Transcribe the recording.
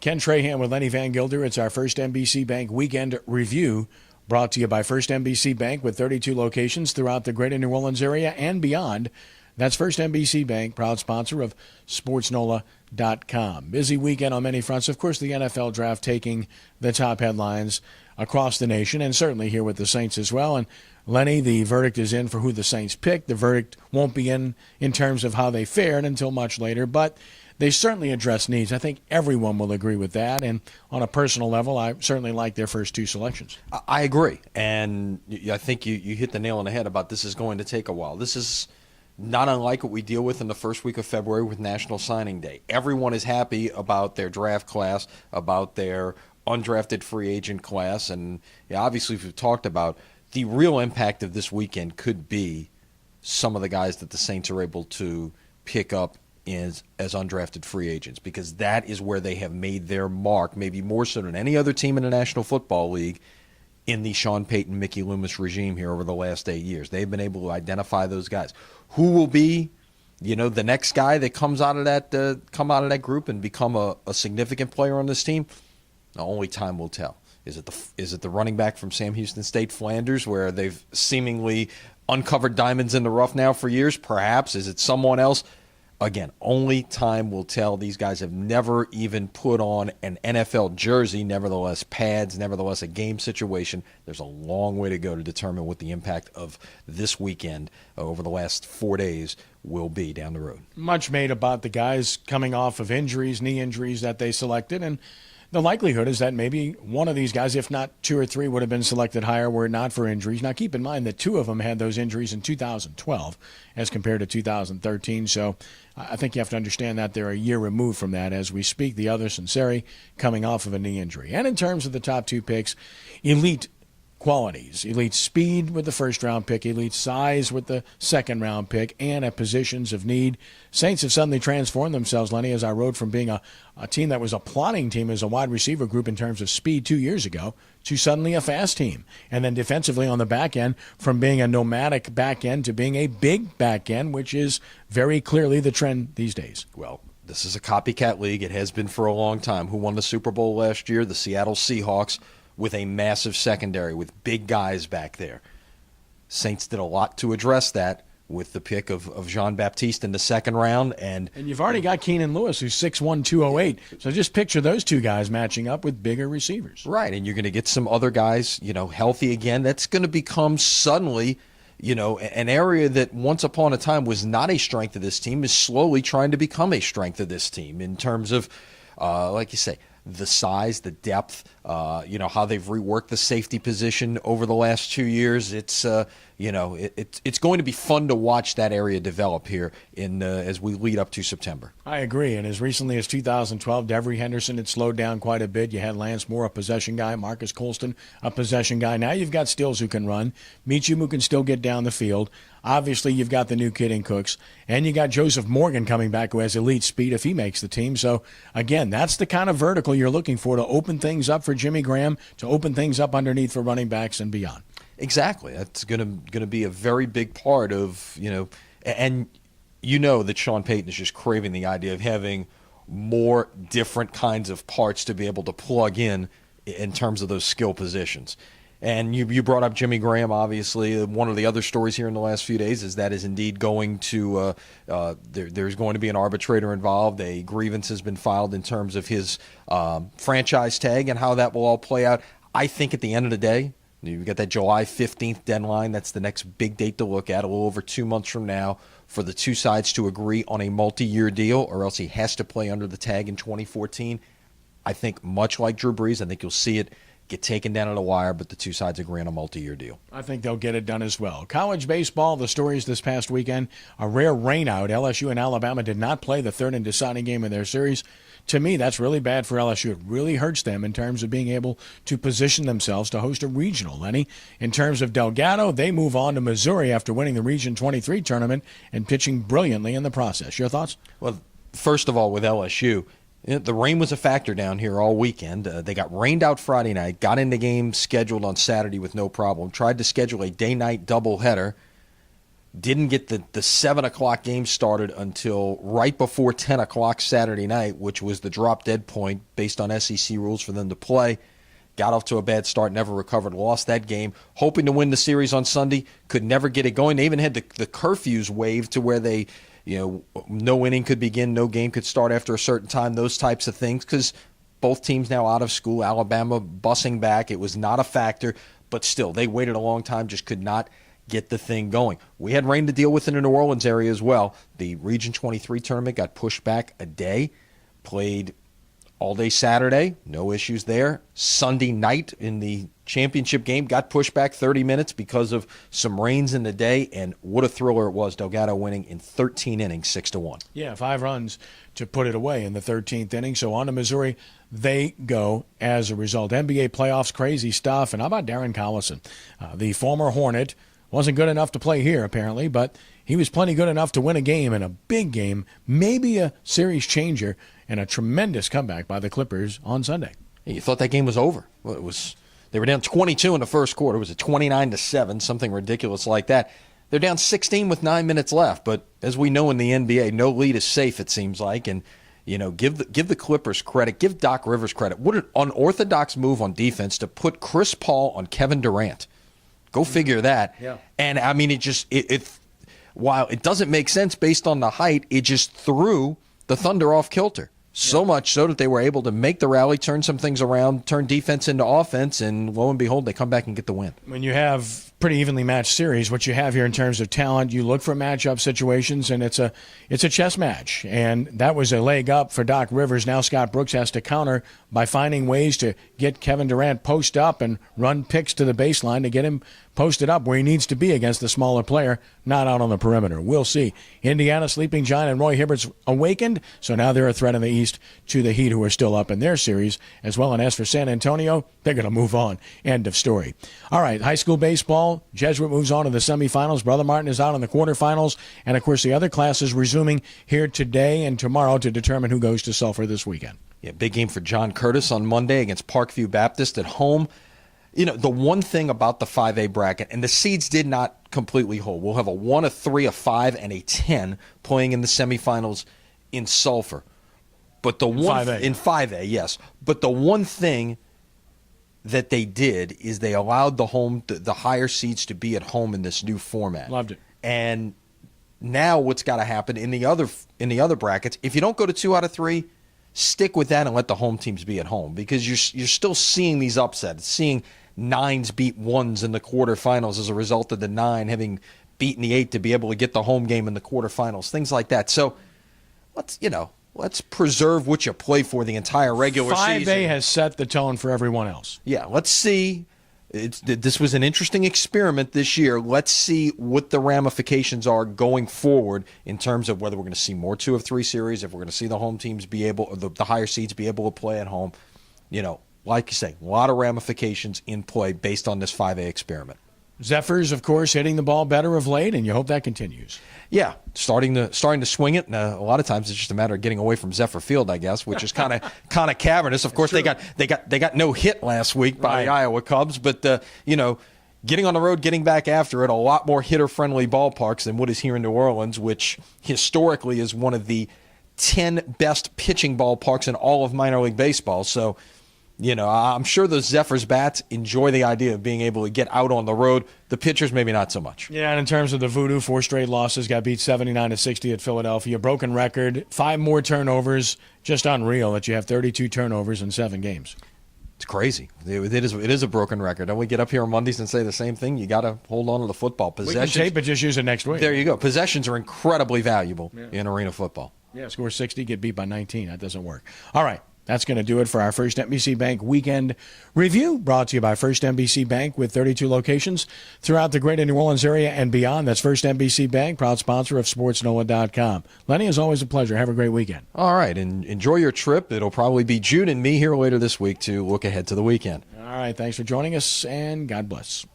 Ken Trahan with Lenny Vangilder. It's our First NBC Bank Weekend Review, brought to you by First NBC Bank with 32 locations throughout the greater New Orleans area and beyond. That's First NBC Bank, proud sponsor of SportsNOLA.com. Busy weekend on many fronts. Of course, the NFL draft taking the top headlines across the nation, and certainly here with the Saints as well. And Lenny, the verdict is in for who the Saints picked. The verdict won't be in terms of how they fared until much later, but they certainly address needs. I think everyone will agree with that. And on a personal level, I certainly like their first two selections. I agree. And I think you hit the nail on the head about this is going to take a while. This is not unlike what we deal with in the first week of February with National Signing Day. Everyone is happy about their draft class, about their undrafted free agent class. And obviously, we've talked about the real impact of this weekend could be some of the guys that the Saints are able to pick up as undrafted free agents, because that is where they have made their mark, maybe more so than any other team in the National Football League in the Sean Payton, Mickey Loomis regime here over the last 8 years. They've been able to identify those guys. Who will be, the next guy that comes out of that group and become a significant player on this team? Only time will tell. Is it the running back from Sam Houston State, Flanders, where they've seemingly uncovered diamonds in the rough now for years? Perhaps. Is it someone else? Again, only time will tell. These guys have never even put on an NFL jersey, nevertheless pads, nevertheless a game situation. There's a long way to go to determine what the impact of this weekend over the last 4 days will be down the road. Much made about the guys coming off of injuries, knee injuries that they selected, and the likelihood is that maybe one of these guys, if not two or three, would have been selected higher were it not for injuries. Now, keep in mind that two of them had those injuries in 2012 as compared to 2013. So I think you have to understand that they're a year removed from that as we speak. The other, Sinceri, coming off of a knee injury. And in terms of the top two picks, elite qualities, elite speed with the first-round pick, elite size with the second-round pick, and at positions of need. Saints have suddenly transformed themselves, Lenny, as I wrote, from being a team that was a plotting team as a wide receiver group in terms of speed 2 years ago to suddenly a fast team. And then defensively on the back end, from being a nomadic back end to being a big back end, which is very clearly the trend these days. Well, this is a copycat league. It has been for a long time. Who won the Super Bowl last year? The Seattle Seahawks, with a massive secondary, with big guys back there. Saints did a lot to address that with the pick of Jean-Baptiste in the second round. And you've already got Keenan Lewis, who's 6'1", 208. So just picture those two guys matching up with bigger receivers. Right, and you're going to get some other guys, healthy again. That's going to become suddenly, an area that once upon a time was not a strength of this team is slowly trying to become a strength of this team in terms of, like you say, the size, the depth, how they've reworked the safety position over the last 2 years. It's it's going to be fun to watch that area develop here as we lead up to September. I agree. And as recently as 2012, Devery Henderson had slowed down quite a bit. You had Lance Moore, a possession guy, Marcus Colston, a possession guy. Now you've got Stills who can run, Meacham who can still get down the field. Obviously, you've got the new kid in Cooks, and you got Joseph Morgan coming back who has elite speed if he makes the team. So, again, that's the kind of vertical you're looking for to open things up for Jimmy Graham, to open things up underneath for running backs and beyond. Exactly. That's going to be a very big part of, and that Sean Payton is just craving the idea of having more different kinds of parts to be able to plug in terms of those skill positions. And you brought up Jimmy Graham, obviously. One of the other stories here in the last few days is that is indeed going to there's going to be an arbitrator involved. A grievance has been filed in terms of his franchise tag and how that will all play out. I think at the end of the day, you've got that July 15th deadline. That's the next big date to look at, a little over 2 months from now, for the two sides to agree on a multi-year deal, or else he has to play under the tag in 2014. I think much like Drew Brees, I think you'll see it get taken down on the wire, but the two sides agree on a multi-year deal. I think they'll get it done as well. College baseball, the stories this past weekend, a rare rainout. LSU and Alabama did not play the third and deciding game of their series. To me, that's really bad for LSU. It really hurts them in terms of being able to position themselves to host a regional. Lenny, in terms of Delgado, they move on to Missouri after winning the Region 23 tournament and pitching brilliantly in the process. Your thoughts? Well, first of all, with LSU, the rain was a factor down here all weekend. They got rained out Friday night, got in the game scheduled on Saturday with no problem, tried to schedule a day-night doubleheader. didn't get the 7 o'clock game started until right before 10 o'clock Saturday night, which was the drop-dead point based on SEC rules for them to play. Got off to a bad start, never recovered, lost that game. Hoping to win the series on Sunday, could never get it going. They even had the curfews waived to where they, no inning could begin, no game could start after a certain time, those types of things, because both teams now out of school, Alabama busing back. It was not a factor, but still, they waited a long time, just could not get the thing going. We had rain to deal with in the New Orleans area as well. The Region 23 tournament got pushed back a day, played all day Saturday, no issues there. Sunday night in the championship game got pushed back 30 minutes because of some rains in the day, and what a thriller it was. Delgado winning in 13 innings, 6-1. Yeah, 5 runs to put it away in the 13th inning. So on to Missouri, they go as a result. NBA playoffs, crazy stuff. And how about Darren Collison, the former Hornet? Wasn't good enough to play here, apparently, but he was plenty good enough to win a game, and a big game, maybe a series changer, and a tremendous comeback by the Clippers on Sunday. You thought that game was over. Well, they were down 22 in the first quarter. It was a 29-7, something ridiculous like that. They're down 16 with 9 minutes left, but as we know in the NBA, no lead is safe, it seems like, and give the Clippers credit, give Doc Rivers credit. What an unorthodox move on defense to put Chris Paul on Kevin Durant. Go figure that. Yeah. And I mean, while it doesn't make sense based on the height, it just threw the Thunder off kilter. So much so that they were able to make the rally, turn some things around, turn defense into offense, and lo and behold, they come back and get the win. When you have pretty evenly matched series, what you have here in terms of talent, you look for matchup situations, and it's a chess match. And that was a leg up for Doc Rivers. Now Scott Brooks has to counter by finding ways to get Kevin Durant post up and run picks to the baseline to get him posted up where he needs to be against the smaller player, not out on the perimeter. We'll see. Indiana, sleeping giant, and Roy Hibbert's awakened, so now they're a threat in the East to the Heat, who are still up in their series as well. And as for San Antonio, they're going to move on. End of story. All right, high school baseball. Jesuit moves on to the semifinals. Brother Martin is out in the quarterfinals. And, of course, the other classes resuming here today and tomorrow to determine who goes to Sulphur this weekend. Yeah, big game for John Curtis on Monday against Parkview Baptist at home. The one thing about the 5A bracket, and the seeds did not completely hold. We'll have a 1, a 3, a 5, and a 10 playing in the semifinals in Sulphur. But the one 5A. In 5A, yes. But the one thing that they did is they allowed the higher seeds to be at home in this new format. Loved it. And now what's got to happen in the other brackets, if you don't go to 2 out of 3, stick with that and let the home teams be at home, because you're still seeing these upsets, seeing 9s beat 1s in the quarterfinals as a result of the 9 having beaten the 8 to be able to get the home game in the quarterfinals, things like that. So let's preserve what you play for the entire regular 5A season. 5A has set the tone for everyone else. Yeah, let's see. This was an interesting experiment this year. Let's see what the ramifications are going forward in terms of whether we're going to see more 2 of 3 series, if we're going to see the home teams be able, or the higher seeds be able to play at home. Like you say, a lot of ramifications in play based on this 5A experiment. Zephyrs, of course, hitting the ball better of late, and you hope that continues. Yeah, starting to swing it. And a lot of times it's just a matter of getting away from Zephyr Field, I guess, which is kind of cavernous. Of course, they got no hit last week by the Iowa Cubs, but getting on the road, getting back after it, a lot more hitter-friendly ballparks than what is here in New Orleans, which historically is one of the 10 best pitching ballparks in all of minor league baseball. So, I'm sure those Zephyrs bats enjoy the idea of being able to get out on the road. The pitchers, maybe not so much. Yeah, and in terms of the voodoo, 4 straight losses, got beat 79-60 at Philadelphia. Broken record, 5 more turnovers. Just unreal that you have 32 turnovers in 7 games. It's crazy. It is a broken record. Don't we get up here on Mondays and say the same thing? You got to hold on to the football. Possessions. We can tape it, just use it next week. There you go. Possessions are incredibly valuable in arena football. Yeah, score 60, get beat by 19. That doesn't work. All right. That's going to do it for our First NBC Bank Weekend Review, brought to you by First NBC Bank with 32 locations throughout the greater New Orleans area and beyond. That's First NBC Bank, proud sponsor of SportsNOLA.com. Lenny, it's always a pleasure. Have a great weekend. All right, and enjoy your trip. It'll probably be Jude and me here later this week to look ahead to the weekend. All right, thanks for joining us, and God bless.